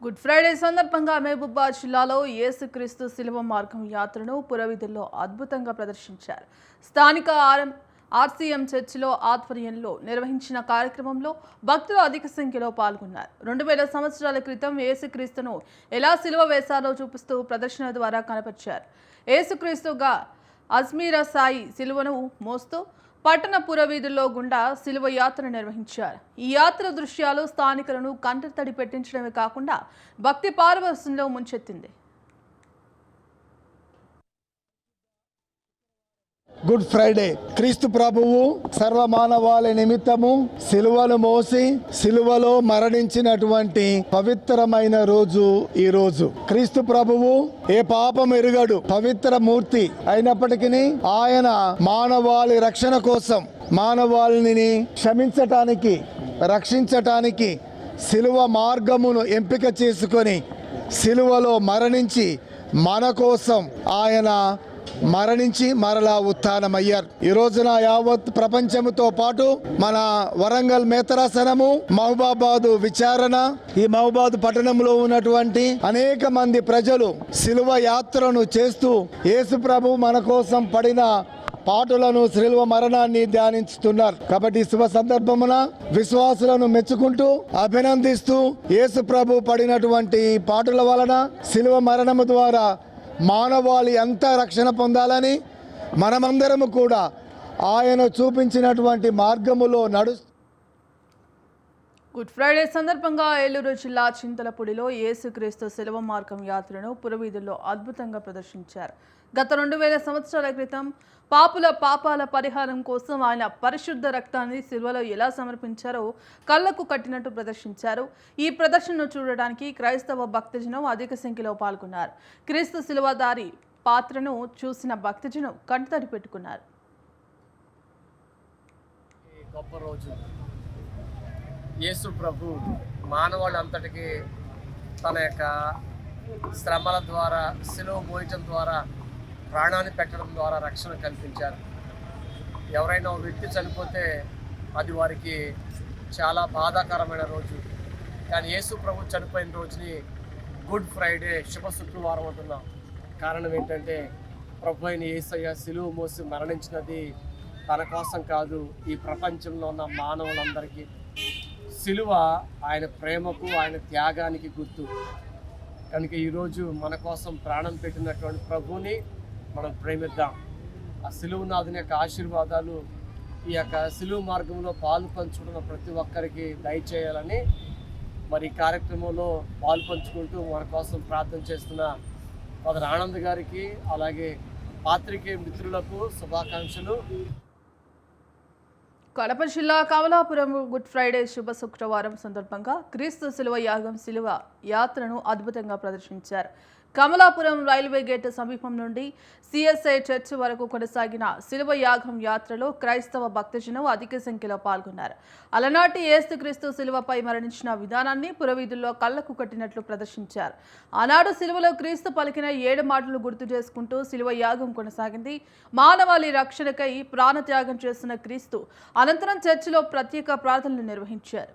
Good Friday సందర్భంగా మహబూబాబాద్ జిల్లాలో యేసుక్రీస్తు శిలువ మార్గం యాత్రను పురవీధుల్లో అద్భుతంగా ప్రదర్శించారు. స్థానిక ఆర్సీఎం చర్చిలో ఆధ్వర్యంలో నిర్వహించిన కార్యక్రమంలో భక్తులు అధిక సంఖ్యలో పాల్గొన్నారు. 2000 సంవత్సరాల క్రితం యేసుక్రీస్తును ఎలా శిలువ వేశారో చూపిస్తూ ప్రదర్శన ద్వారా కనపరిచారు. యేసుక్రీస్తుగా అజ్మీరా సాయి శిలువను మోస్తూ పట్టణ పురవీధుల్లో గుండా శిలువ యాత్ర నిర్వహించారు. ఈ యాత్ర దృశ్యాలు స్థానికులను కంటతడి పెట్టించడమే కాకుండా భక్తి పారవస్యంలో ముంచెత్తింది. గుడ్ ఫ్రైడే క్రీస్తు ప్రభువు సర్వమానవాళి నిమిత్తము సిలువను మోసి సిలువలో మరణించినటువంటి పవిత్రమైన రోజు ఈ రోజు. క్రీస్తు ప్రభువు ఏ పాపం ఎరుగడు, పవిత్ర మూర్తి అయినప్పటికీ ఆయన మానవాళి రక్షణ కోసం, మానవాళిని క్షమించటానికి, రక్షించటానికి సిలువ మార్గమును ఎంపిక చేసుకొని సిలువలో మరణించి మన కోసం ఆయన మరణించి మరలా ఉత్థానమయ్యారు. ఈ రోజున యావత్ ప్రపంచముతో పాటు మన వరంగల్ మేతరాసనము, మహబూబాబాదు విచారణ, ఈ మహబూబాబాద్ పట్టణంలో ఉన్నటువంటి అనేక మంది ప్రజలు సిలువ యాత్రను చేస్తూ యేసు ప్రభు మన కోసం పడిన పాటులను, శిలువ మరణాన్ని ధ్యానిస్తున్నారు. కాబట్టి శుభ సందర్భమున విశ్వాసులను మెచ్చుకుంటూ, అభినందిస్తూ యేసు ప్రభు పడినటువంటి పాటుల వలన, శిలువ మరణము ద్వారా మానవాళి అంతా రక్షణ పొందాలని మనమందరము కూడా ఆయన చూపించినటువంటి మార్గములో గుడ్ ఫ్రైడే సందర్భంగా ఏలూరు జిల్లా చింతలపూడిలో యేసుక్రీస్తు శిలువ మార్గం యాత్రను పురవీధుల్లో అద్భుతంగా ప్రదర్శించారు. గత 2000 సంవత్సరాల క్రితం పాపాల పరిహారం కోసం ఆయన పరిశుద్ధ రక్తాన్ని శిలువలో ఎలా సమర్పించారో కళ్లకు కట్టినట్టు ప్రదర్శించారు. ఈ ప్రదర్శనను చూడడానికి క్రైస్తవ భక్తజనం అధిక సంఖ్యలో పాల్గొన్నారు. క్రీస్తు శిలువదారి పాత్రను చూసిన భక్తజనం కంటతడి పెట్టుకున్నారు. గొప్ప రోజు యేసు ప్రభు మానవాళి అంతటికి తన యొక్క శ్రమల ద్వారా, శిలువ మోయటం ద్వారా, ప్రాణాన్ని పెట్టడం ద్వారా రక్షణ కల్పించారు. ఎవరైనా ఒక వ్యక్తి చనిపోతే అది వారికి చాలా బాధాకరమైన రోజు. కానీ యేసు ప్రభు చనిపోయిన రోజుని గుడ్ ఫ్రైడే, శుభ శుక్రవారం అంటున్నాం. కారణం ఏంటంటే ప్రభు అయిన యేసయ్య శిలువ మోసి మరణించినది తన కోసం కాదు, ఈ ప్రపంచంలో ఉన్న మానవులందరికీ. శిలువ ఆయన ప్రేమకు, ఆయన త్యాగానికి గుర్తు. కనుక ఈరోజు మన కోసం ప్రాణం పెట్టినటువంటి ప్రభువుని మనం ప్రేమిద్దాం. ఆ శిలువనాథుని యొక్క ఆశీర్వాదాలు ఈ యొక్క శిలువ మార్గంలో పాలు పంచుకున్న ప్రతి ఒక్కరికి దయచేయాలని మరి కార్యక్రమంలో పాలు పంచుకుంటూ మన కోసం ప్రార్థన చేస్తున్న ఫాదర్ ఆనంద్ గారికి, అలాగే పాత్రికేయ మిత్రులకు శుభాకాంక్షలు. కడప జిల్లా కమలాపురం గుడ్ ఫ్రైడే శుభ శుక్రవారం సందర్భంగా క్రీస్తు శిలువ యాగం శిలువ యాత్రను అద్భుతంగా ప్రదర్శించారు. కమలాపురం రైల్వే గేట్ సమీపం నుండి సిఎస్ఐ చర్చ్ వరకు కొనసాగిన శిలువ యాగం యాత్రలో క్రైస్తవ భక్తజనం అధిక సంఖ్యలో పాల్గొన్నారు. అలనాటి యేసుక్రీస్తు శిలువపై మరణించిన విధానాన్ని పురవీధుల్లో కళ్లకు కట్టినట్లు ప్రదర్శించారు. ఆనాడు శిలువలో క్రీస్తు పలికిన 7 మాటలు గుర్తు చేసుకుంటూ శిలువ యాగం కొనసాగింది. మానవాళి రక్షణకై ప్రాణత్యాగం చేసిన క్రీస్తు అనంతరం చర్చిలో ప్రత్యేక ప్రార్థనలు నిర్వహించారు.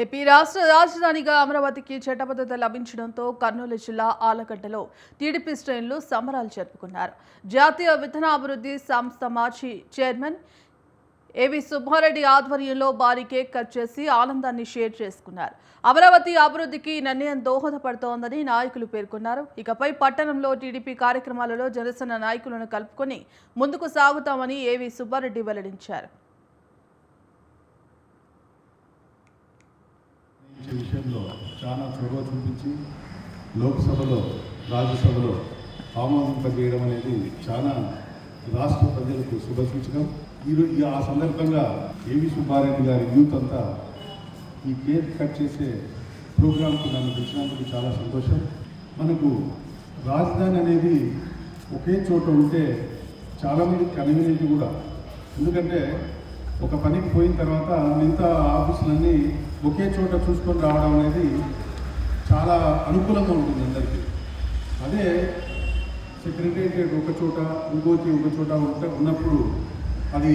ఏపీ రాష్ట్ర రాజధానిగా అమరావతికి చట్టబద్ధత లభించడంతో కర్నూలు జిల్లా ఆలగడ్డలో టీడీపీ శ్రేణులు సంబరాలు జరుపుకున్నారు. జాతీయ విత్తనాభివృద్ధి సంస్థ మాజీ చైర్మన్ ఏవి సుబ్బారెడ్డి ఆధ్వర్యంలో భారీ కేక్ కట్ చేసి ఆనందాన్ని షేర్ చేసుకున్నారు. అమరావతి అభివృద్ధికి నిర్ణయం దోహదపడుతోందని నాయకులు పేర్కొన్నారు. ఇకపై పట్టణంలో టీడీపీ కార్యక్రమాలలో జనసేన నాయకులను కలుపుకొని ముందుకు సాగుతామని ఏవి సుబ్బారెడ్డి వెల్లడించారు. విషయంలో చాలా చొరవ చూపించి లోక్సభలో, రాజ్యసభలో ఆమోదింపజేయడం అనేది చాలా రాష్ట్ర ప్రజలకు శుభసూచకం. ఈరోజు ఆ సందర్భంగా ఏవి సుబ్బారెడ్డి గారి యూత్ అంతా ఈ కేక్ కట్ చేసే ప్రోగ్రాంకు నన్ను పిలిచినందుకు చాలా సంతోషం. మనకు రాజధాని అనేది ఒకే చోట ఉంటే చాలామంది కన్వీనియంట్ కూడా. ఎందుకంటే ఒక పనికి పోయిన తర్వాత మిగతా ఆఫీసులన్నీ ఒకే చోట చూసుకొని రావడం అనేది చాలా అనుకూలంగా ఉంటుంది అందరికీ. అదే సెక్రటేరియట్ ఒక చోట ఇంకోటి ఒక చోట ఉన్నప్పుడు అది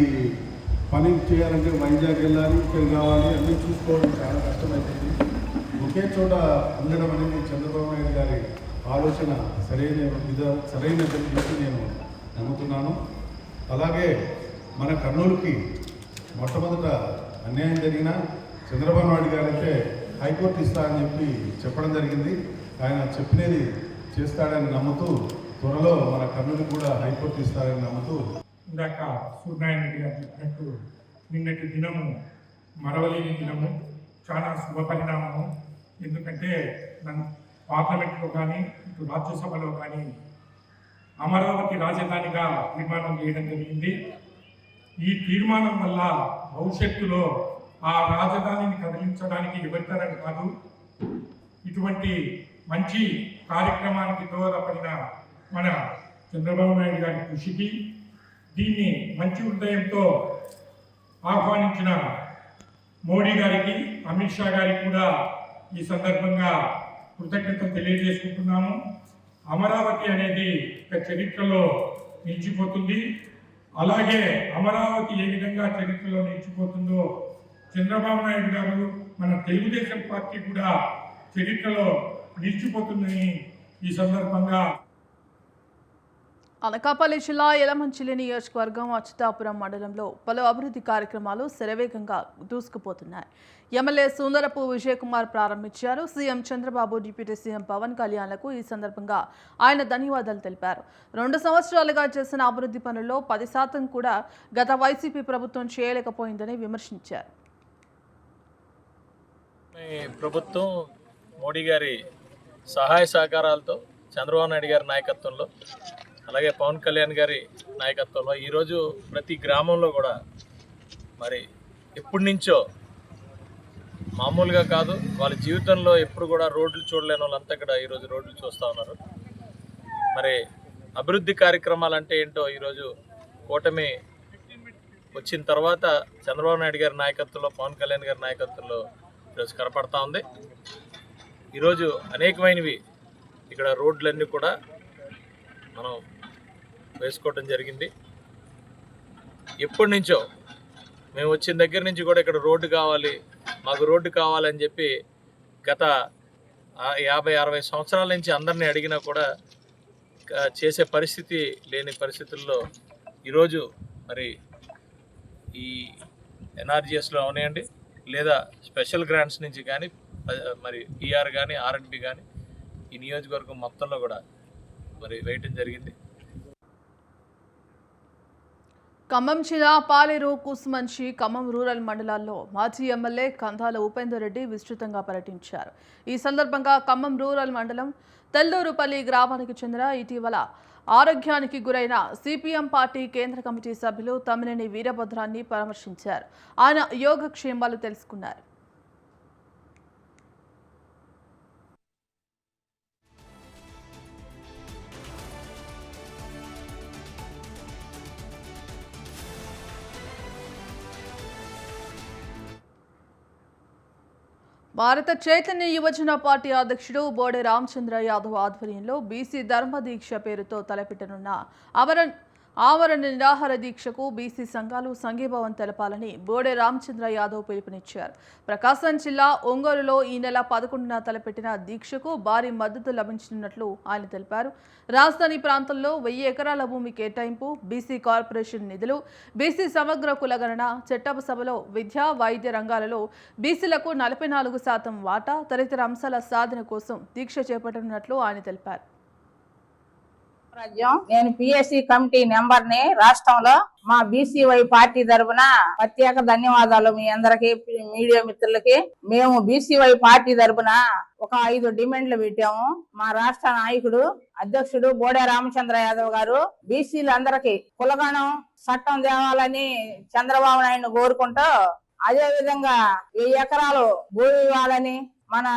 పని చేయాలంటే వైజాగ్ వెళ్ళాలి, ఇక్కడ కావాలి, అన్నీ చూసుకోవడం చాలా కష్టమైపోతుంది. ఒకే చోట ఉండడం అనేది చంద్రబాబు నాయుడు గారి ఆలోచన సరైనదని నేను నమ్ముతున్నాను. అలాగే మన కర్నూలుకి మొట్టమొదట అన్యాయం జరిగిన చంద్రబాబు నాయుడు గారు అయితే హైకోర్టు ఇస్తా అని చెప్పడం జరిగింది. ఆయన చెప్పినది చేస్తాడని నమ్ముతూ త్వరలో మన కర్నూలు కూడా హైకోర్టు ఇస్తారని నమ్ముతూ ఇందాక సూర్యనారాయణ రెడ్డి గారు చెప్పినట్టు నిన్నటి దినము మరవలేని దినము, చాలా శుభ పరిణామము. ఎందుకంటే పార్లమెంట్లో కానీ ఇటు రాజ్యసభలో కానీ అమరావతి రాజధానిగా తీర్మానం చేయడం జరిగింది. ఈ తీర్మానం వల్ల భవిష్యత్తులో ఆ రాజధానిని కదిలించడానికి ఎవరితరం కాదు, ఇటువంటి మంచి కార్యక్రమానికి దోహదపడిన మన చంద్రబాబు నాయుడు గారి కృషికి, దీన్ని మంచి ఉదయంతో ఆహ్వానించిన మోడీ గారికి, అమిత్ షా గారికి కూడా ఈ సందర్భంగా కృతజ్ఞతలు తెలియజేసుకుంటున్నాము. అమరావతి అనేది ఒక చరిత్రలో నిలిచిపోతుంది. అలాగే అమరావతి ఏ విధంగా చరిత్రలో నిలిచిపోతుందో చంద్రబాబు నాయుడు గారు, మన తెలుగుదేశం పార్టీ కూడా చరిత్రలో నిలిచిపోతుందని ఈ సందర్భంగా. అనకాపల్లి జిల్లా యలమంచిలి నియోజకవర్గం అచ్యుతాపురం మండలంలో పలు అభివృద్ధి కార్యక్రమాలు శరవేగంగా దూసుకుపోతున్నాయి. ఎమ్మెల్యే సుందరపు విజయకుమార్ ప్రారంభించారు. CM Chandrababu, deputy CM Pawan కళ్యాణ్లకు ఈ సందర్భంగా ఆయన ధన్యవాదాలు తెలిపారు. 2 సంవత్సరాలుగా చేసిన అభివృద్ధి పనుల్లో 10% కూడా గత వైసీపీ ప్రభుత్వం చేయలేకపోయిందని విమర్శించారు. ప్రభుత్వం మోడీ గారి సహాయ సహకారాలతో, చంద్రబాబు నాయుడు గారి నాయకత్వంలో, అలాగే పవన్ కళ్యాణ్ గారి నాయకత్వంలో ఈరోజు ప్రతి గ్రామంలో కూడా మరి ఎప్పటి నుంచో మామూలుగా కాదు, వాళ్ళ జీవితంలో ఎప్పుడు కూడా రోడ్లు చూడలేని వాళ్ళంతా కూడా ఈరోజు రోడ్లు చూస్తూ ఉన్నారు. మరి అభివృద్ధి కార్యక్రమాలు అంటే ఏంటో ఈరోజు కూటమి వచ్చిన తర్వాత చంద్రబాబు నాయుడు గారి నాయకత్వంలో, పవన్ కళ్యాణ్ గారి నాయకత్వంలో ఈరోజు కనపడతా ఉంది. ఈరోజు అనేకమైనవి ఇక్కడ రోడ్లన్నీ కూడా మనం వేసుకోవటం జరిగింది. ఎప్పటి నుంచో మేము వచ్చిన దగ్గర నుంచి కూడా ఇక్కడ రోడ్డు కావాలి, మాకు రోడ్డు కావాలని చెప్పి గత 50-60 సంవత్సరాల నుంచి అందరినీ అడిగినా కూడా చేసే పరిస్థితి లేని పరిస్థితుల్లో ఈరోజు మరి ఈ ఎన్ఆర్జీఎస్లో అవనాయండి, లేదా స్పెషల్ గ్రాంట్స్ నుంచి కానీ, మరి ఈఆర్ కానీ, ఆర్ఎండ్బి కానీ ఈ నియోజకవర్గం మొత్తంలో కూడా మరి వేయటం జరిగింది. ఖమ్మం జిల్లా పాలేరు, కూసుమంచి, ఖమ్మం రూరల్ మండలాల్లో మాజీ ఎమ్మెల్యే కందాల ఉపేందర్ రెడ్డి విస్తృతంగా పర్యటించారు. ఈ సందర్భంగా ఖమ్మం రూరల్ మండలం తెల్లూరుపల్లి గ్రామానికి చెందిన ఇటీవల ఆరోగ్యానికి గురైన సిపిఎం పార్టీ కేంద్ర కమిటీ సభ్యులు తమ్మినేని వీరభద్రాన్ని పరామర్శించారు. ఆయన యోగక్షేమాలు తెలుసుకున్నారు. భారత చైతన్య యువజన పార్టీ అధ్యక్షుడు బోడే రామచంద్ర యాదవ్ ఆధ్వర్యంలో బీసీ ధర్మ దీక్ష పేరుతో తలపెట్టనున్న ఆమరణ నిరాహార దీక్షకు బీసీ సంఘాలు సంఘీభావం తెలపాలని బోడే రామచంద్ర యాదవ్ పిలుపునిచ్చారు. ప్రకాశం జిల్లా ఒంగోలులో ఈ నెల 11న తలపెట్టిన దీక్షకు భారీ మద్దతు లభించనున్నట్లు ఆయన తెలిపారు. రాజధాని ప్రాంతంలో 1000 ఎకరాల భూమి కేటాయింపు, బీసీ కార్పొరేషన్ నిధులు, బీసీ సమగ్ర కులగణన, చట్టపు సభలో విద్యా, వైద్య రంగాలలో బీసీలకు 44% వాటా తదితర అంశాల సాధన కోసం దీక్ష చేపట్టనున్నట్లు ఆయన తెలిపారు. నేను పిఎస్సి కమిటీ నెంబర్ ని రాష్ట్రంలో మా బీసీవై పార్టీ తరఫున ప్రత్యేక ధన్యవాదాలు మీ అందరికి, మీడియా మిత్రులకి. మేము బీసీవై పార్టీ తరఫున ఒక 5 డిమాండ్లు పెట్టాము. మా రాష్ట్ర నాయకుడు అధ్యక్షుడు బోడే రామచంద్ర యాదవ్ గారు బీసీలందరికీ కులగణం చట్టం తేవాలని చంద్రబాబు నాయుడు కోరుకుంటూ, అదే విధంగా 1000 ఎకరాలు భూమి ఇవ్వాలని, మన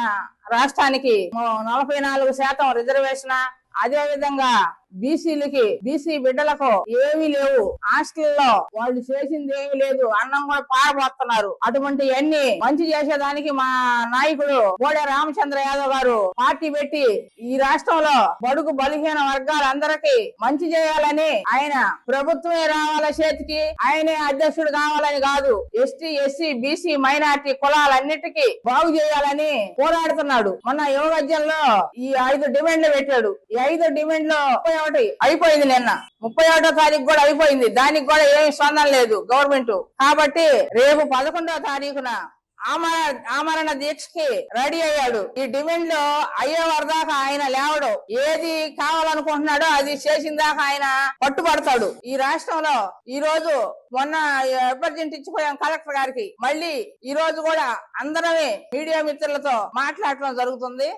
రాష్ట్రానికి 44% రిజర్వేషన్, అదే విధంగా బీసీ బిడ్డలకు ఏమీ లేవు. హాస్టల్లో వాళ్ళు చేసింది ఏమీ లేదు. అన్నం కూడా పారబోతున్నారు. అటువంటి అన్ని మంచి చేసేదానికి మా నాయకుడు బోడే రామచంద్ర యాదవ్ గారు పార్టీ పెట్టి ఈ రాష్ట్రంలో బడుగు బలహీన వర్గాలందరికీ మంచి చేయాలని, ఆయన ప్రభుత్వమే రావాల చేతికి, ఆయనే అధ్యక్షుడు కావాలని కాదు, ఎస్టీ ఎస్సీ బీసీ మైనార్టీ కులాలన్నిటికీ బాగు చేయాలని పోరాడుతున్నాడు. మొన్న యువగజ్యంలో ఈ 5 డిమాండ్లు పెట్టాడు. ఈ 5 డిమాండ్లు 31 అయిపోయింది. నిన్న 31వ తారీఖు కూడా అయిపోయింది. దానికి కూడా ఏమి స్పందన లేదు గవర్నమెంట్. కాబట్టి రేపు 11వ తారీఖున ఆమరణ దీక్షకి రెడీ అయ్యాడు. ఈ డిమాండ్ లో అయ్యేవారి దాకా ఆయన లేవడు. ఏది కావాలనుకుంటున్నాడో అది చేసిన దాకా ఆయన పట్టుబడతాడు. ఈ రాష్ట్రంలో ఈ రోజు మొన్న అభ్యర్థించి ఇచ్చిపోయాం కలెక్టర్ గారికి. మళ్ళీ ఈ రోజు కూడా అందరమే మీడియా మిత్రులతో మాట్లాడటం జరుగుతుంది.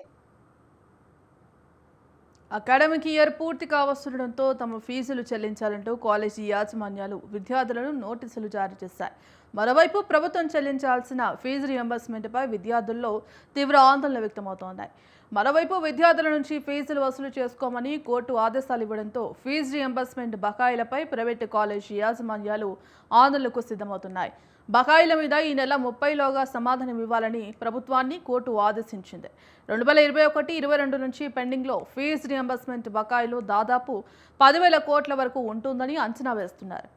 అకాడమిక్ ఇయర్ పూర్తి కావస్తుండటంతో తమ ఫీజులు చెల్లించాలంటూ కాలేజీ యాజమాన్యాలు విద్యార్థులను నోటీసులు జారీ చేశాయి. మరోవైపు ప్రభుత్వం చెల్లించాల్సిన ఫీజు రియంబర్స్మెంట్పై విద్యార్థుల్లో తీవ్ర ఆందోళన వ్యక్తమవుతోంది. మరోవైపు విద్యార్థుల నుంచి ఫీజులు వసూలు చేసుకోమని కోర్టు ఆదేశాలు ఇవ్వడంతో ఫీజు రియంబర్స్మెంట్ బకాయిలపై ప్రైవేటు కాలేజీ యాజమాన్యాలు ఆందోళనకు సిద్ధమవుతున్నాయి. బకాయిల మీద ఈ నెల 30లోగా సమాధానం ఇవ్వాలని ప్రభుత్వాన్ని కోర్టు ఆదేశించింది. 2021-22 నుంచి పెండింగ్లో ఫీజు రియంబర్స్మెంట్ బకాయిలు దాదాపు 10,000 కోట్ల వరకు ఉంటుందని అంచనా వేస్తున్నారు.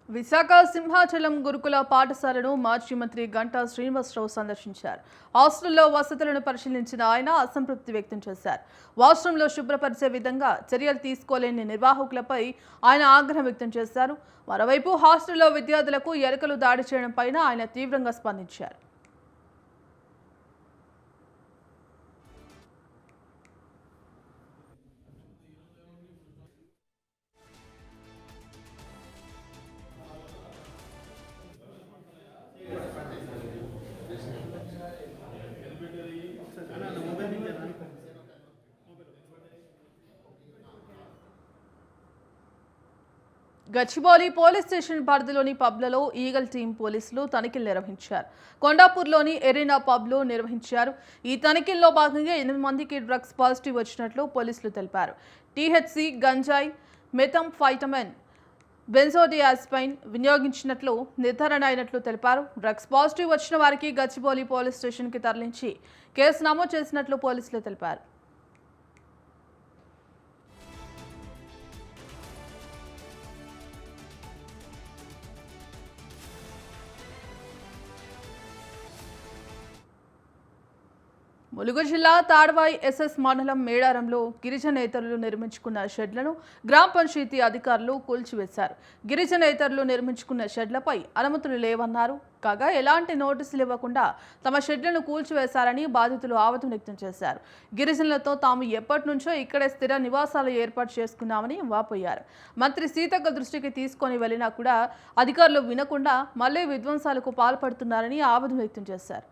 విశాఖ సింహాచలం గురుకుల పాఠశాలను మాజీ మంత్రి గంటా శ్రీనివాసరావు సందర్శించారు. హాస్టల్లో వసతులను పరిశీలించిన ఆయన అసంతృప్తి వ్యక్తం చేశారు. వాష్రూంలో శుభ్రపరిచే విధంగా చర్యలు తీసుకోలేని నిర్వాహకులపై ఆయన ఆగ్రహం వ్యక్తం చేశారు. మరోవైపు హాస్టల్లో విద్యార్థులకు ఎలుకలు దాడి చేయడం పైన ఆయన తీవ్రంగా స్పందించారు. గచ్చిబౌలి పోలీస్ స్టేషన్ పరిధిలోని పబ్లలో ఈగల్ టీం పోలీసులు తనిఖీలు నిర్వహించారు. కొండాపూర్లోని ఎరీనా పబ్లో నిర్వహించారు. ఈ తనిఖీల్లో భాగంగా 8 మందికి డ్రగ్స్ పాజిటివ్ వచ్చినట్లు పోలీసులు తెలిపారు. టీహెచ్సీ, గంజాయి, మెథంఫైటమైన్, బెంజోడియాజపైన్ వినియోగించినట్లు నిర్ధారణ అయినట్లు తెలిపారు. డ్రగ్స్ పాజిటివ్ వచ్చిన వారికి గచ్చిబౌలి పోలీస్ స్టేషన్కి తరలించి కేసు నమోదు చేసినట్లు పోలీసులు తెలిపారు. ములుగు జిల్లా తాడ్వాయి ఎస్ఎస్ మండలం మేడారంలో గిరిజనేతరులు నిర్మించుకున్న షెడ్లను గ్రామ పంచాయతీ అధికారులు కూల్చివేశారు. గిరిజనేతరులు నిర్మించుకున్న షెడ్లపై అనుమతులు లేవన్నారు. కాగా ఎలాంటి నోటీసులు ఇవ్వకుండా తమ షెడ్లను కూల్చివేశారని బాధితులు ఆవేదన వ్యక్తం చేశారు. గిరిజనులతో తాము ఎప్పటి నుంచో ఇక్కడే స్థిర నివాసాలు ఏర్పాటు చేసుకున్నామని వాపోయారు. మంత్రి సీతక్క దృష్టికి తీసుకొని వెళ్లినా కూడా అధికారులు వినకుండా మళ్లీ విధ్వంసాలకు పాల్పడుతున్నారని ఆవేదన వ్యక్తం చేశారు.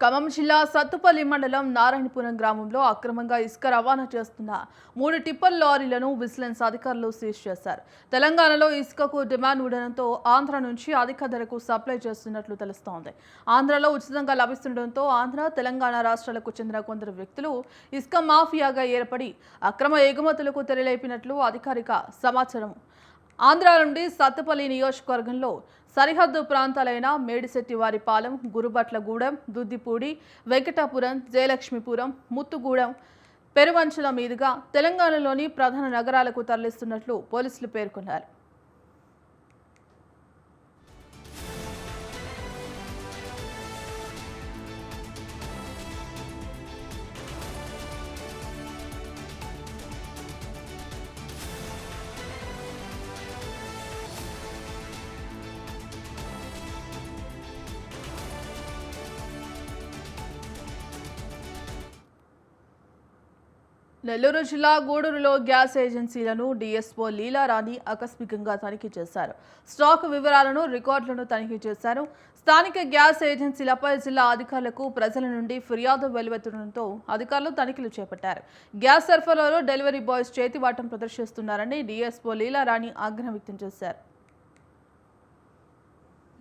ఖమ్మం జిల్లా సత్తుపల్లి మండలం నారాయణపురం గ్రామంలో అక్రమంగా ఇసుక రవాణా చేస్తున్న 3 టిప్పర్ లారీలను విజిలెన్స్ అధికారులు సీజ్ చేశారు. తెలంగాణలో ఇసుకకు డిమాండ్ ఉండడంతో ఆంధ్ర నుంచి అధిక ధరకు సప్లై చేస్తున్నట్లు తెలుస్తోంది. ఆంధ్రలో ఉచితంగా లభిస్తుండటంతో ఆంధ్ర, తెలంగాణ రాష్ట్రాలకు చెందిన కొందరు వ్యక్తులు ఇసుక మాఫియాగా ఏర్పడి అక్రమ ఎగుమతులకు తెరలేపినట్లు అధికారిక సమాచారం. ఆంధ్ర నుండి సత్తుపల్లి నియోజకవర్గంలో సరిహద్దు ప్రాంతాలైన మేడిశెట్టివారిపాలెం, గురుబట్లగూడెం, దుద్దిపూడి, వెంకటాపురం, జయలక్ష్మీపురం, ముత్తుగూడెం, పెరువంచల మీదుగా తెలంగాణలోని ప్రధాన నగరాలకు తరలిస్తున్నట్లు పోలీసులు పేర్కొన్నారు. నెల్లూరు జిల్లా గూడూరులో గ్యాస్ ఏజెన్సీలను డీఎస్ఓ లీలారాణి ఆకస్మికంగా తనిఖీ చేశారు. స్టాక్ వివరాలను, రికార్డులను తనిఖీ చేశారు. స్థానిక గ్యాస్ ఏజెన్సీలపై జిల్లా అధికారులకు ప్రజల నుండి ఫిర్యాదు వెలువెత్తడంతో అధికారులు తనిఖీలు చేపట్టారు. గ్యాస్ సరఫరాలో డెలివరీ బాయ్స్ చేతివాటం ప్రదర్శిస్తున్నారని డీఎస్ఓ లీలారాణి ఆగ్రహం వ్యక్తం చేశారు.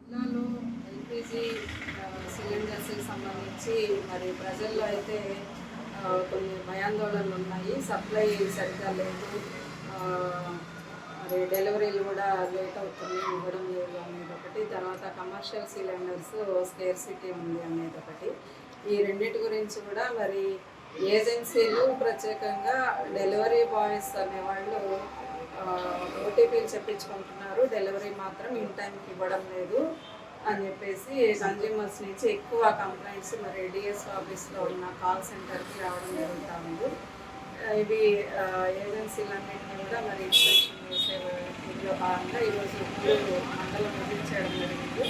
జిల్లాలో ఎల్పిజి సిలిండర్స్కి సంబంధించి మరి ప్రజల్లో అయితే కొన్ని భయాందోళనలు ఉన్నాయి. సప్లై సరిగ్గా లేదు, మరి డెలివరీలు కూడా లేట్ అవుతుంది, ఇవ్వడం లేదు అనేది ఒకటి. తర్వాత కమర్షియల్ సిలిండర్స్ స్కేర్సిటీ ఉంది అనేది ఒకటి. ఈ రెండింటి గురించి కూడా మరి ఏజెన్సీలు ప్రత్యేకంగా డెలివరీ బాయ్స్ అనేవాళ్ళు ఓటీపీలు చెప్పించుకుంటున్నారు, డెలివరీ మాత్రం ఇన్ టైంకి ఇవ్వడం లేదు అని చెప్పేసి కన్జ్యూమర్స్ నుంచి ఎక్కువ కంప్లైంట్స్ మరి డిఎస్ ఆఫీస్లో ఉన్న కాల్ సెంటర్కి రావడం జరుగుతూ ఉంది. ఇవి ఏజెన్సీలన్నింటినీ కూడా మరి ఇన్స్పెక్షన్ చేసే ఇందులో భాగంగా ఈరోజు మండలం విజిట్ చేయడం జరిగింది.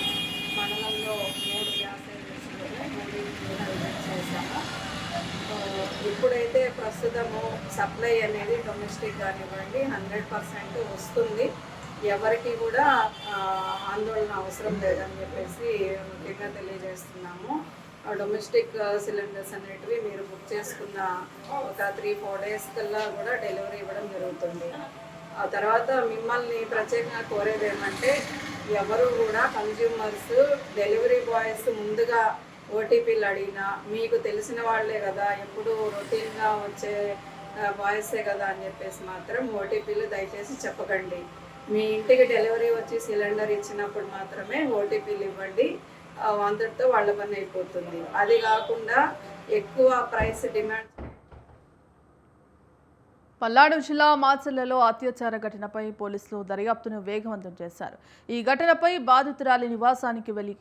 మండలంలో 3 గ్యాస్ ఏజెన్సీలు 3 కూడా విజిట్ చేశాము. ఇప్పుడైతే ప్రస్తుతము సప్లై అనేది డొమెస్టిక్ కానివ్వండి 100% వస్తుంది. ఎవరికి కూడా ఆందోళన అవసరం లేదని చెప్పేసి ముఖ్యంగా తెలియజేస్తున్నాము. డొమెస్టిక్ సిలిండర్స్ అనేటివి మీరు బుక్ చేసుకున్న ఒక 3-4 డేస్ కల్లా కూడా డెలివరీ ఇవ్వడం జరుగుతుంది. ఆ తర్వాత మిమ్మల్ని ప్రత్యేకంగా కోరేది ఏమంటే ఎవరు కూడా కన్జ్యూమర్స్ డెలివరీ బాయ్స్ ముందుగా ఓటీపీలు అడిగినా మీకు తెలిసిన వాళ్ళే కదా, ఎప్పుడు రొటీన్గా వచ్చే బాయ్సే కదా అని చెప్పేసి మాత్రం ఓటీపీలు దయచేసి చెప్పకండి. మీ ఇంటికి డెలివరీ వచ్చి సిలిండర్ ఇచ్చినప్పుడు మాత్రమే ఓటీపీలు ఇవ్వండి, అంతటితో వాళ్ళ పని అయిపోతుంది. అది కాకుండా ఎక్కువ ప్రైస్ డిమాండ్. పల్నాడు జిల్లా మాచర్లలో అత్యాచార ఘటనపై పోలీసులు దర్యాప్తును వేగవంతం చేశారు. ఈ ఘటనపై బాధితురాలి నివాసానికి వెళ్లి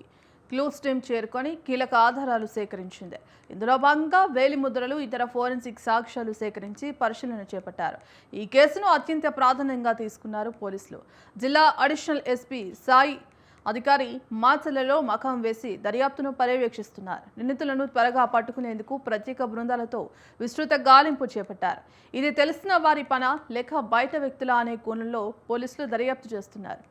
క్లూస్ టీం చేరుకొని కీలక ఆధారాలు సేకరించింది. ఇందులో భాగంగా వేలిముద్రలు, ఇతర ఫోరెన్సిక్ సాక్ష్యాలు సేకరించి పరిశీలన చేపట్టారు. ఈ కేసును అత్యంత ప్రాధాన్యంగా తీసుకున్నారు పోలీసులు. జిల్లా అడిషనల్ ఎస్పీ సాయి అధికారి మాచర్లలో మకాం వేసి దర్యాప్తును పర్యవేక్షిస్తున్నారు. నిందితులను త్వరగా పట్టుకునేందుకు ప్రత్యేక బృందాలతో విస్తృత గాలింపు చేపట్టారు. ఇది తెలిసిన వారి పనా లేక బయట వ్యక్తుల అనే కోణంలో పోలీసులు దర్యాప్తు చేస్తున్నారు.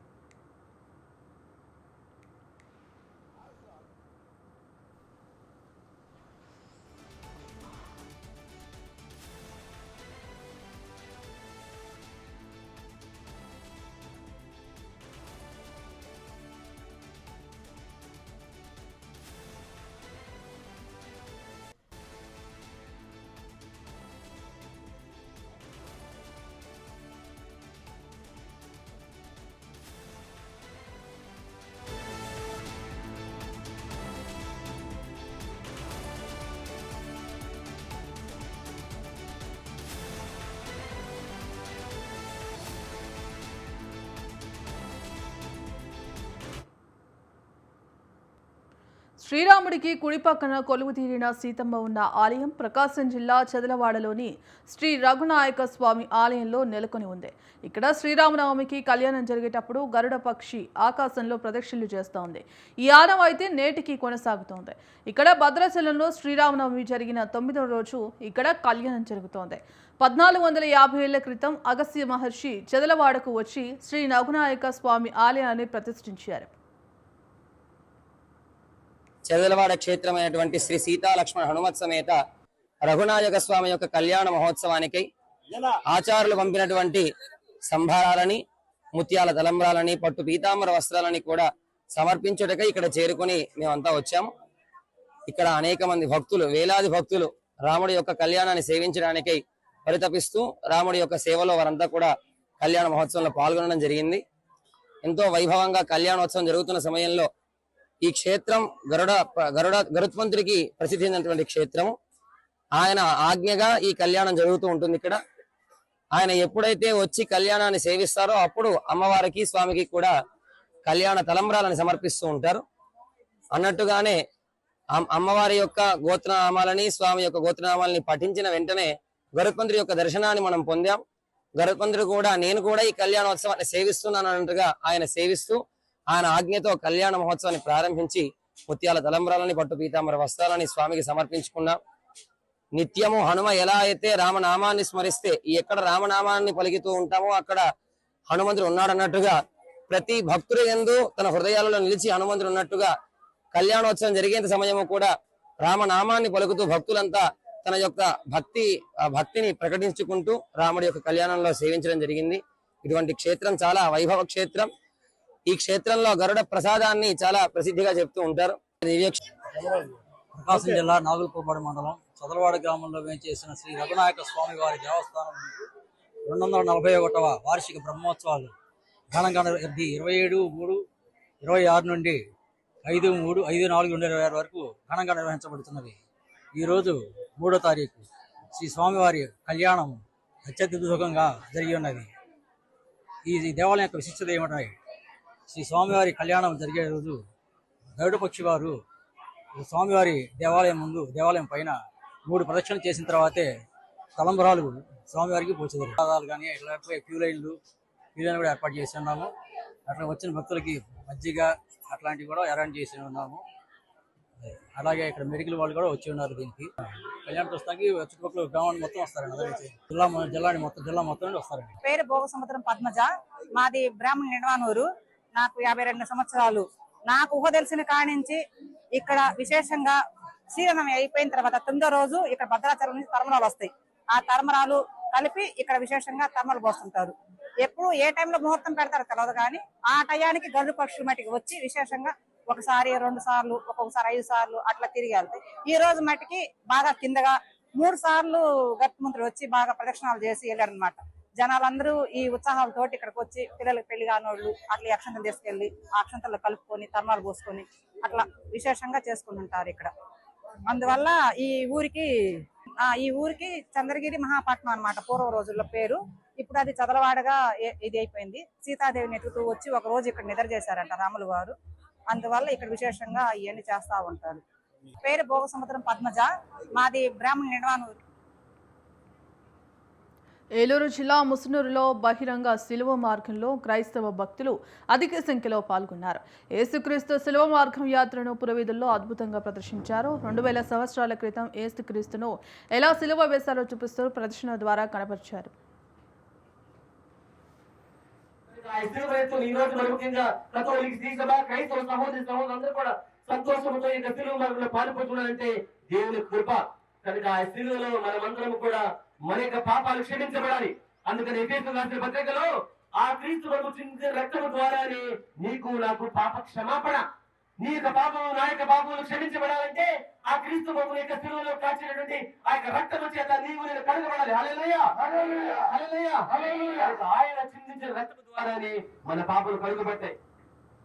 శ్రీరాముడికి కుడి పక్కన కొలువు తీరిన సీతమ్మ ఉన్న ఆలయం ప్రకాశం జిల్లా చదలవాడలోని శ్రీ రఘునాయక స్వామి ఆలయంలో నెలకొని ఉంది. ఇక్కడ శ్రీరామనవమికి కళ్యాణం జరిగేటప్పుడు గరుడ పక్షి ఆకాశంలో ప్రదక్షిణలు చేస్తోంది. ఈ ఆనవాయితీ నేటికి కొనసాగుతోంది. ఇక్కడ భద్రాచలంలో శ్రీరామనవమి జరిగిన 9వ రోజు ఇక్కడ కళ్యాణం జరుగుతోంది. 1450 ఏళ్ల క్రితం అగస్త్య మహర్షి చదలవాడకు వచ్చి శ్రీ రఘునాయక స్వామి ఆలయాన్ని ప్రతిష్ఠించారు. చదలవాడ క్షేత్రమైనటువంటి శ్రీ సీతా లక్ష్మణ హనుమత్ సమేత రఘునాయక స్వామి యొక్క కళ్యాణ మహోత్సవానికి ఆచార్యులు పంపినటువంటి సంభారాలని, ముత్యాల తలంబ్రాలని, పట్టు పీతాంబర వస్త్రాలని కూడా సమర్పించుటకై ఇక్కడ చేరుకుని మేమంతా వచ్చాము. ఇక్కడ అనేక మంది భక్తులు, వేలాది భక్తులు రాముడి యొక్క కళ్యాణాన్ని సేవించడానికై పరితపిస్తూ రాముడి యొక్క సేవలో వారంతా కూడా కళ్యాణ మహోత్సవంలో పాల్గొనడం జరిగింది. ఎంతో వైభవంగా కళ్యాణోత్సవం జరుగుతున్న సమయంలో ఈ క్షేత్రం గరుత్మంతుడికి ప్రసిద్ధి చెందినటువంటి క్షేత్రము. ఆయన ఆజ్ఞగా ఈ కళ్యాణం జరుగుతూ ఉంటుంది. ఇక్కడ ఆయన ఎప్పుడైతే వచ్చి కళ్యాణాన్ని సేవిస్తారో అప్పుడు అమ్మవారికి, స్వామికి కూడా కళ్యాణ తలంబ్రాలను సమర్పిస్తూ ఉంటారు. అన్నట్టుగానే అమ్మవారి యొక్క గోత్రనామాలని, స్వామి యొక్క గోత్రనామాలని పఠించిన వెంటనే గరుత్మంతుడి యొక్క దర్శనాన్ని మనం పొందాం. గరుత్మంతుడు కూడా నేను కూడా ఈ కళ్యాణోత్సవాన్ని సేవిస్తున్నాను అన్నట్టుగా ఆయన సేవిస్తూ ఆయన ఆజ్ఞతో కళ్యాణ మహోత్సవాన్ని ప్రారంభించి ముత్యాల తలంబ్రాలని, పట్టు పీతాంబర వస్త్రాలని స్వామికి సమర్పించుకున్నాం. నిత్యము హనుమ ఎలా అయితే రామనామాన్ని స్మరిస్తే ఎక్కడ రామనామాన్ని పలుకుతూ ఉంటామో అక్కడ హనుమంతుడు ఉన్నాడన్నట్టుగా ప్రతి భక్తుడు యందు తన హృదయాలలో నిలిచి హనుమంతుడు ఉన్నట్టుగా కళ్యాణోత్సవం జరిగేంత సమయము కూడా రామనామాన్ని పలుకుతూ భక్తులంతా తన యొక్క భక్తిని ప్రకటించుకుంటూ రాముడి యొక్క కళ్యాణంలో సేవించడం జరిగింది. ఇటువంటి క్షేత్రం చాలా వైభవ క్షేత్రం. ఈ క్షేత్రంలో గరుడ ప్రసాదాన్ని చాలా ప్రసిద్ధిగా చెప్తూ ఉంటారు. ప్రకాశం జిల్లా నాగులపూడి మండలం చదలవాడ గ్రామంలో వేంచేసిన శ్రీ రఘునాయక స్వామి వారి దేవస్థానం 241వ వార్షిక బ్రహ్మోత్సవాలు ఘనంగా 27/3/26 నుండి 5/3/5/4/2026 వరకు ఘనంగా నిర్వహించబడుతున్నది. ఈరోజు 3వ తారీఖు శ్రీ స్వామివారి కళ్యాణం అత్యద్భుతంగా జరిగి ఉన్నది. ఈ దేవాలయం యొక్క విశిష్టత ఏమిటంటే శ్రీ స్వామివారి కళ్యాణం జరిగే రోజు గరుడ పక్షి వారు స్వామివారి దేవాలయం పైన 3 ప్రదక్షిణలు చేసిన తర్వాతే తలంబరాలు స్వామివారికి పోసేది. పాదాలు కానీ ఇట్లా క్యూ లైన్లు కూడా ఏర్పాటు చేసి ఉన్నాము. అట్లా వచ్చిన భక్తులకి మజ్జిగ అట్లాంటివి కూడా అరేంజ్ చేసి ఉన్నాము. అలాగే ఇక్కడ మెడికల్ వాళ్ళు కూడా వచ్చి ఉన్నారు. దీనికి కళ్యాణ చూస్తానికి చుట్టుపక్కల గ్రామాన్ని మొత్తం వస్తారండి. అదే జిల్లా మొత్తం నుండి వస్తారండి. పేరు భోగసముద్రం పద్మజ. మాది బ్రాహ్మణ నిడవానూరు. నాకు 52 సంవత్సరాలు. నాకు ఊహ తెలిసిన కాడి నుంచి ఇక్కడ విశేషంగా శ్రీరంగం అయిపోయిన తర్వాత 9వ రోజు ఇక్కడ భద్రాచలం నుంచి తరమరాలు వస్తాయి. ఆ తరమరాలు కలిపి ఇక్కడ విశేషంగా తరమలు పోస్తుంటారు. ఎప్పుడు ఏ టైంలో ముహూర్తం పెడతారో తెలియదు కానీ ఆ టయానికి గరుడ పక్షుల మట్టికి వచ్చి విశేషంగా 1 సారి 2 సార్లు ఒక్కొక్కసారి 5 సార్లు అట్లా తిరిగి వెళ్తాయి. ఈ రోజు మట్టికి బాగా కిందగా 3 సార్లు గర్భమంత్రులు వచ్చి బాగా ప్రదక్షిణాలు చేసి వెళ్ళారనమాట. జనాలందరూ ఈ ఉత్సాహాలతోటి ఇక్కడికి వచ్చి పిల్లలకి పెళ్లి కానోళ్ళు అట్లా అక్షంతలు తీసుకెళ్లి ఆ అక్షంతలు కలుపుకొని తర్మాలు పోసుకొని అట్లా విశేషంగా చేసుకుంటుంటారు ఇక్కడ. అందువల్ల ఈ ఊరికి చంద్రగిరి మహాపట్నం అన్నమాట పూర్వ రోజుల్లో పేరు. ఇప్పుడు అది చదలవాడగా ఇది అయిపోయింది. సీతాదేవిని ఎత్తుతూ వచ్చి ఒక రోజు ఇక్కడ నిద్ర చేశారంట రాములు వారు. అందువల్ల ఇక్కడ విశేషంగా ఇవన్నీ చేస్తా ఉంటారు. పేరు భోగసముద్రం పద్మజ. మాది బ్రాహ్మణ నిడవానూరు. ఏలూరు జిల్లా ముసునూరులో బహిరంగ శిలువ మార్గంలో క్రైస్తవ భక్తులు అధిక సంఖ్యలో పాల్గొన్నారు. యేసుక్రీస్తు శిలువ మార్గం యాత్రను పురవీధుల్లో అద్భుతంగా ప్రదర్శించారు. 2000 సంవత్సరాల క్రితం యేసుక్రీస్తును ఎలా శిలువ వేశారో చూపిస్తూ ప్రదర్శన ద్వారా కనపరిచారు. సంతోషంతో ఈ శిలువ మార్గంలో పాల్పంచుకోవాలంటే దేవుని కృప కనుక ఆ శిలువలో మనమందరం కూడా మన యొక్క పాపాలు క్షమించబడాలి. అందుకని ఎఫెసీయులకు రాసిన పత్రికలో ఆ క్రీస్తు కొరకు చిందించిన రక్తము ద్వారానే నీకు నాకు పాప క్షమాపణ, నీ యొక్క పాపము నా యొక్క పాపములు క్షమించబడాలంటే ఆ క్రీస్తు కొరకు యొక్క శిలువలో కాచినటువంటి ఆ యొక్క రక్తము చేత నీవు నేను కడగబడాలి. హల్లెలూయా హల్లెలూయా హల్లెలూయా. ఆయన చిందించిన రక్తము ద్వారానే మన పాపలు కడుగబడతాయి.